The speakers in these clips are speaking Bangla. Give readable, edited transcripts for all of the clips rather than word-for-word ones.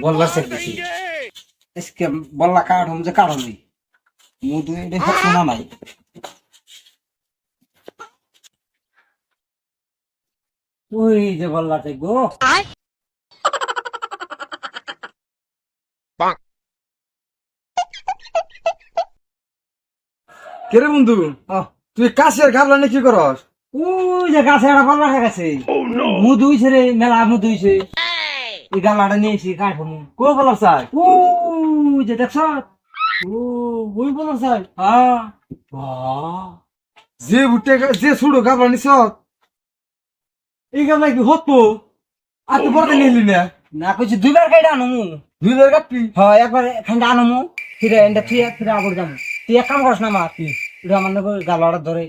বললা সেট দিছি इसके बल्ला काट हम जे काट नहीं मु तो एडे सुना নাই ওই যে বল্লাতে গো কেরে বন্ধু তুই কাছের গাবলা নিয়ে কি করস? ওই যে গাছে একটা বল্লা গেছে মু দুইছে রে মেলা মু দুইছে এই গালাটা নিয়েছি কাটবো কো বলা চাই? ওই যে দেখছ ওই বলা চাই হ্যাঁ যে বুটে যে ছুড়ো গাবলা নিছ এই গাবলা কি হতো আর তুই বড় নিলি না না কইছি দুইবার কাইডা আনমু দুই বার কাটবি হ্যাঁ একবার খান্ডা আনমু ফিরে এন্ডা ফিরে আবার যাবো তুই এক কাম করস না মা এটা আমার নগর গালাটা ধরে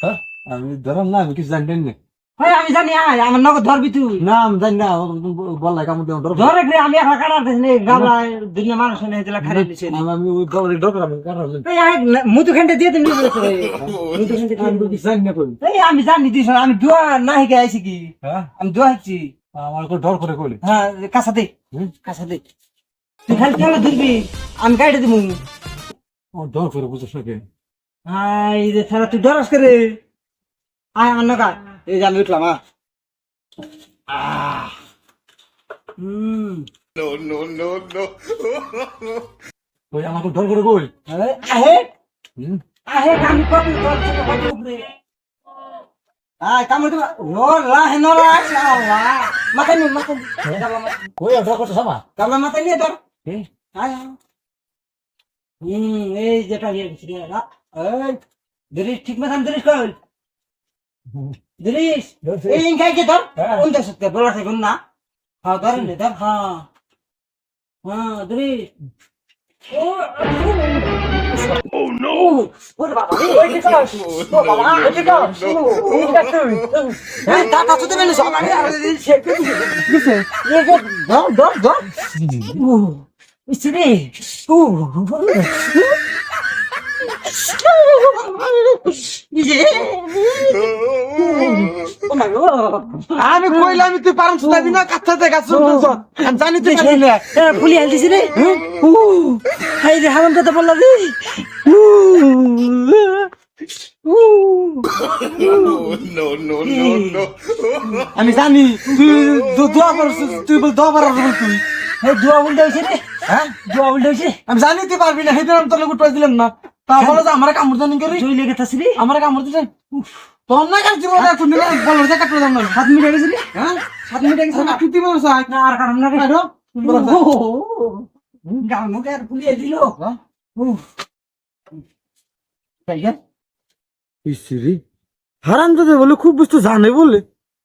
হ্যাঁ আমি ধরাম না আমি কিছু জানি না হ্যাঁ আমি জানি আমার নগর ধরবি তুই না আমি জানি না বললা কামড় দেব ধরে রে আমি এখন কাটার দিছি গালা দুনিয়া মানুষ নেই দিলা খারে দিছে আমি ওই বড় ডর আমি কাটার এই মুতু খান্ডা দিয়ে তুমি বলে তোরে মুতু খান্ডা দিয়ে আমি কিছু জানি না কই এই আমি জানি দিছ আমি দোয়া না হিকে আইছি কি হ্যাঁ আমি দোয়া হিকছি আমার কো ডর করে কইলে হ্যাঁ কাঁচা দে তুই খালি চলে ধরবি আমি গাইডে দিমু ডর করে বুঝছ নাকি আই রে সারা তুই ডরস করে আয় আমার নগা এই যে আমি উঠলাম ওই আমাকে ডর করে কই আহে আহে কাম কর উপরে আয় কাম তো ও রাহে ন রাহে আল্লাহ মাথা নি কই ডর করছ সামা কামলা মাথা নিয়ে ধর এ আয় এই যেটা নিয়ে গেছি না এই দরিস ঠিক মতন দরিস কর দরিস এই ইনকাই কে ধর কোন দেশ থেকে বলা থেকে না হ্যাঁ ধর নে ধর হ্যাঁ হ্যাঁ দরিস ও নো ওরে বাবা ওই কি কর ও বাবা ওই কি কর এই ডাক্তার এই টাকা তো দেবেন সব আমি আর শেক দিছে এই ধর ধর ধর ইসরে ও আমি কইলাম তুই পারম শুনাবি না কাছাতে গাছ আমি জানি তুই পারবি না ফুলি হালদিছি রে হাই রে হারাম কথা বললা রে আমি জানি তুই দোয়া করছিস তুই বল দোয়া করার বল তুই এই দোয়া উল্টা হইছে রে হ্যাঁ দোয়া উল্টা হইছে আমি জানি তুই পারবি না সেদিন আমি তোর উঠে দিলাম না তা বলো যে আমার কামড় জানি করি জই লেগে তাছি রে আমার কামড় দিতে তোর না কাজ জীবন এখন দিলে বল যে কাটতে দাম না 7 মিনিট গেছে রে হ্যাঁ 7 মিনিট গেছে না কিতি বল সাই না আর কারণ না রে আইরো গাল মুখে আর ফুলিয়ে দিল তাই গেল ইসরি হারাম দাদা বলে খুব বুঝতে জানে বলে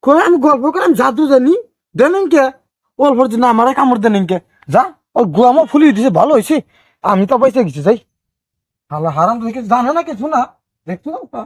কই আমি গল্প করে আমি জাদু জানি দেনেন কে অল্পর জন্য আমার কামড় দেনেন কে যা ও গোয়ামা ফুলিয়ে দিছে ভালো হয়েছে আমি তো পয়সা গেছি যাই হারাম দাদা জানে না কিছু না দেখছো না